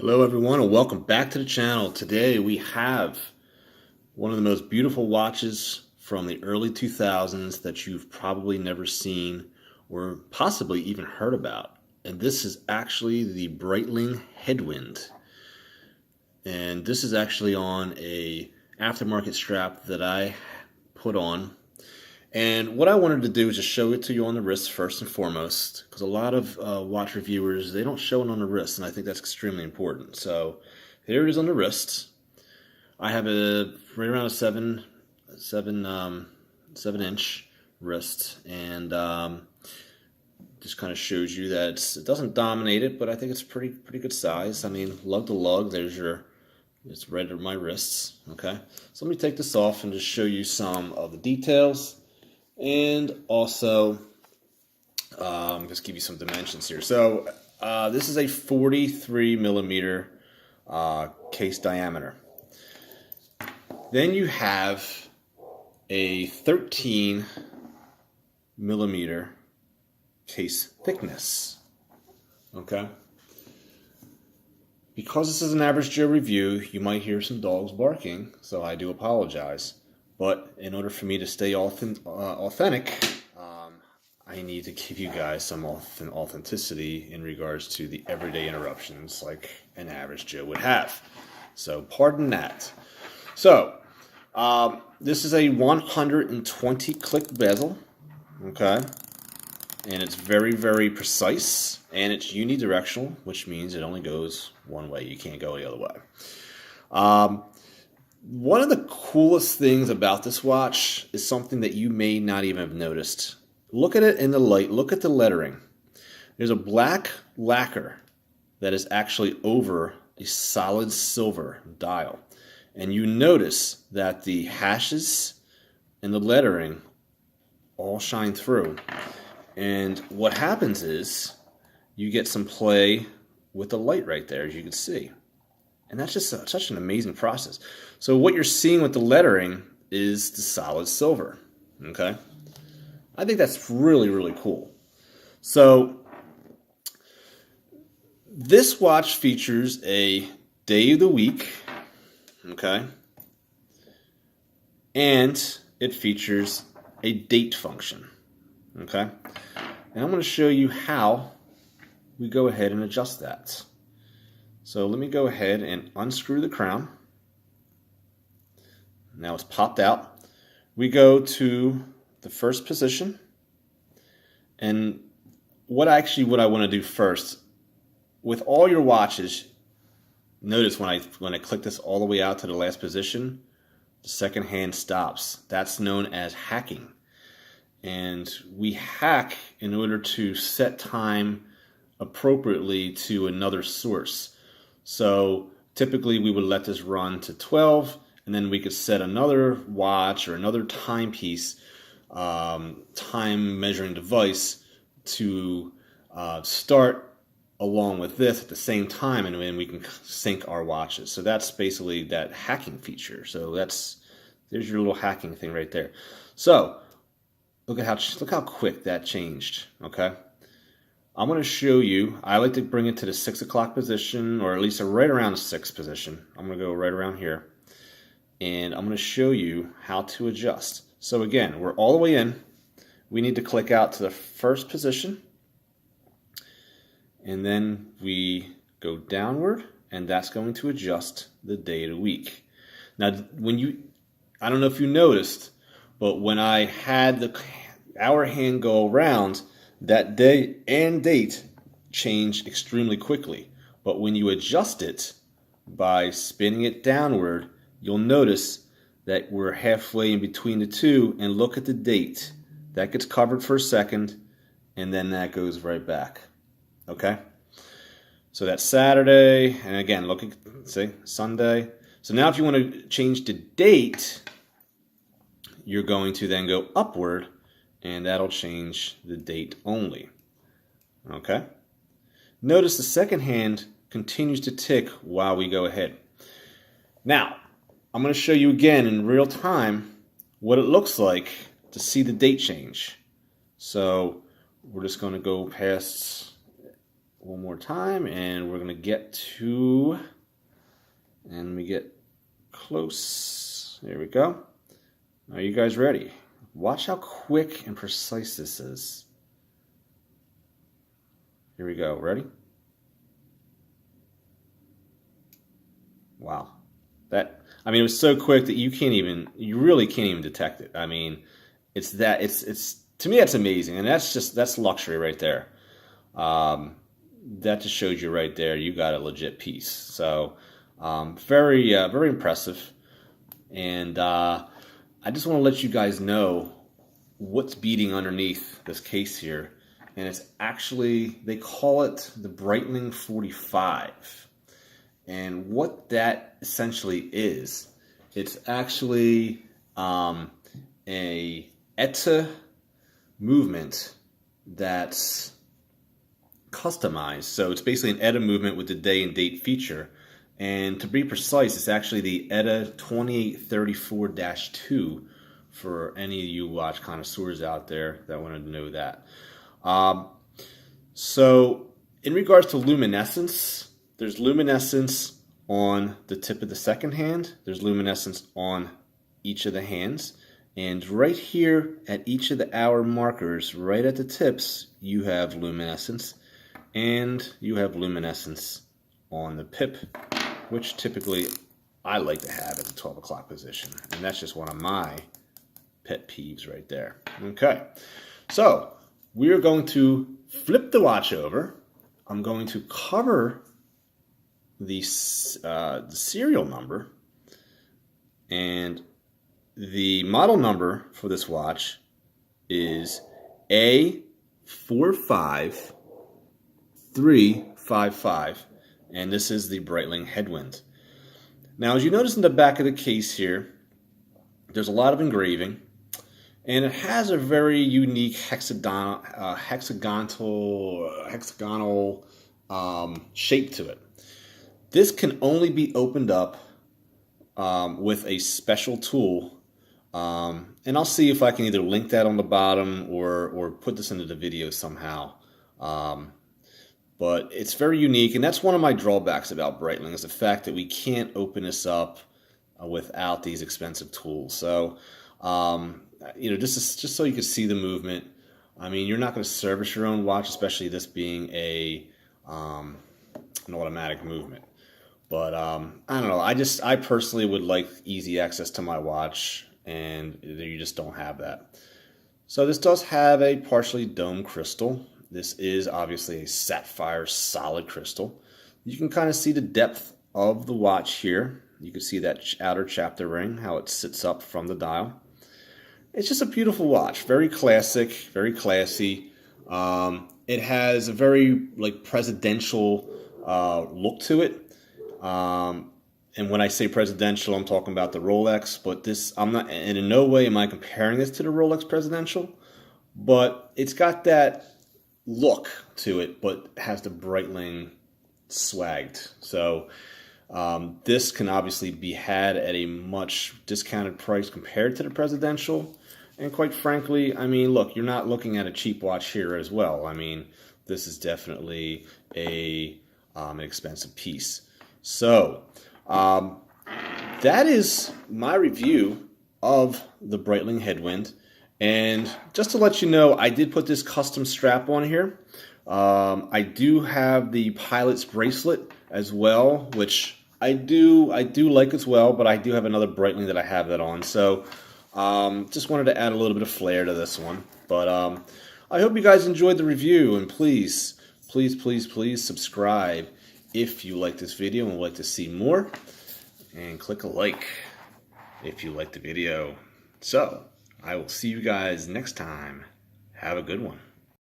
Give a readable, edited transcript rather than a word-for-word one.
Hello everyone and welcome back to the channel. Today we have one of the most beautiful watches from the early 2000s that you've probably never seen or possibly even heard about. And this is actually the Breitling Headwind. And this is actually on a aftermarket strap that I put on. And what I wanted to do is just show it to you on the wrist first and foremost, because a lot of watch reviewers, they don't show it on the wrist, and I think that's extremely important. So here it is on the wrist. I have a right around a 7-inch wrist, and just kind of shows you that it doesn't dominate it, but I think it's pretty good size. I mean, lug to lug, it's right at my wrists. Okay, so let me take this off and just show you some of the details. And also, just give you some dimensions here. So this is a 43 millimeter case diameter. Then you have a 13 millimeter case thickness. Okay. Because this is an average Joe review, you might hear some dogs barking, so I do apologize. But in order for me to stay authentic, I need to give you guys some authenticity in regards to the everyday interruptions like an average Joe would have. So pardon that. So this is a 120 click bezel, okay? And it's very precise, and it's unidirectional, which means it only goes one way. You can't go the other way. One of the coolest things about this watch is something that you may not even have noticed. Look at it in the light. Look at the lettering. There's a black lacquer that is actually over a solid silver dial. And you notice that the hashes and the lettering all shine through. And what happens is you get some play with the light right there, as you can see. And that's just such an amazing process. So what you're seeing with the lettering is the solid silver. Okay? I think that's really cool. So this watch features a day of the week. Okay? And it features a date function. Okay? And I'm going to show you how we go ahead and adjust that. So let me go ahead and unscrew the crown. Now it's popped out. We go to the first position. And what I want to do first, with all your watches, notice when I click this all the way out to the last position, the second hand stops. That's known as hacking. And we hack in order to set time appropriately to another source. So typically we would let this run to 12, and then we could set another watch or another timepiece, time measuring device to start along with this at the same time, and then we can sync our watches. So that's basically that hacking feature. So there's your little hacking thing right there. So look how quick that changed. Okay. I'm going to show you, I like to bring it to the 6 o'clock position, or at least right around the 6th position. I'm going to go right around here. And I'm going to show you how to adjust. So again, we're all the way in. We need to click out to the first position. And then we go downward, and that's going to adjust the day of the week. Now, I don't know if you noticed, but when I had the hour hand go around, that day and date change extremely quickly. But when you adjust it by spinning it downward, you'll notice that we're halfway in between the two, and look at the date. That gets covered for a second, and then that goes right back. Okay? So that's Saturday, and again, look at, see, Sunday. So now if you want to change the date, you're going to then go upward, and that'll change the date only. Okay? Notice the second hand continues to tick while we go ahead. Now, I'm going to show you again in real time what it looks like to see the date change. So we're just going to go past one more time, and we're going to get to, and we get close. There we go. Are you guys ready? Watch how quick and precise this is. Here we go. Ready? Wow. That, I mean, it was so quick that you really can't even detect it. I mean, it's to me, that's amazing. And that's luxury right there. That just shows you right there, you got a legit piece. So, very impressive. And, I just want to let you guys know what's beating underneath this case here. And it's actually, they call it the Breitling 45. And what that essentially is, it's actually a ETA movement that's customized. So it's basically an ETA movement with the day and date feature. And to be precise, it's actually the ETA 2834-2 for any of you watch connoisseurs out there that wanted to know that. So in regards to luminescence, there's luminescence on the tip of the second hand. There's luminescence on each of the hands. And right here at each of the hour markers, right at the tips, you have luminescence. And you have luminescence on the pip, which typically I like to have at the 12 o'clock position. And that's just one of my pet peeves right there. Okay, so we are going to flip the watch over. I'm going to cover the serial number, and the model number for this watch is A45355, and this is the Breitling Headwind. Now, as you notice in the back of the case here, there's a lot of engraving, and it has a very unique hexagonal shape to it. This can only be opened up with a special tool, and I'll see if I can either link that on the bottom or put this into the video somehow. But it's very unique, and that's one of my drawbacks about Breitling, is the fact that we can't open this up without these expensive tools. So, just so you can see the movement. I mean, you're not going to service your own watch, especially this being an automatic movement. But I don't know. I personally would like easy access to my watch, and you just don't have that. So this does have a partially domed crystal. This is obviously a sapphire solid crystal. You can kind of see the depth of the watch here. You can see that outer chapter ring, how it sits up from the dial. It's just a beautiful watch, very classic, very classy. It has a very presidential look to it. And when I say presidential, I'm talking about the Rolex, but I'm not, and in no way am I comparing this to the Rolex presidential, but it's got that look to it, but has the Breitling swagged. So this can obviously be had at a much discounted price compared to the presidential. And quite frankly, I mean, look, you're not looking at a cheap watch here as well. I mean, this is definitely an expensive piece. So that is my review of the Breitling Headwind. And just to let you know, I did put this custom strap on here. I do have the pilot's bracelet as well, which I do like as well, but I do have another Breitling that I have that on. So just wanted to add a little bit of flair to this one. But I hope you guys enjoyed the review, and please subscribe if you like this video and would like to see more, and click a like if you like the video. So I will see you guys next time. Have a good one.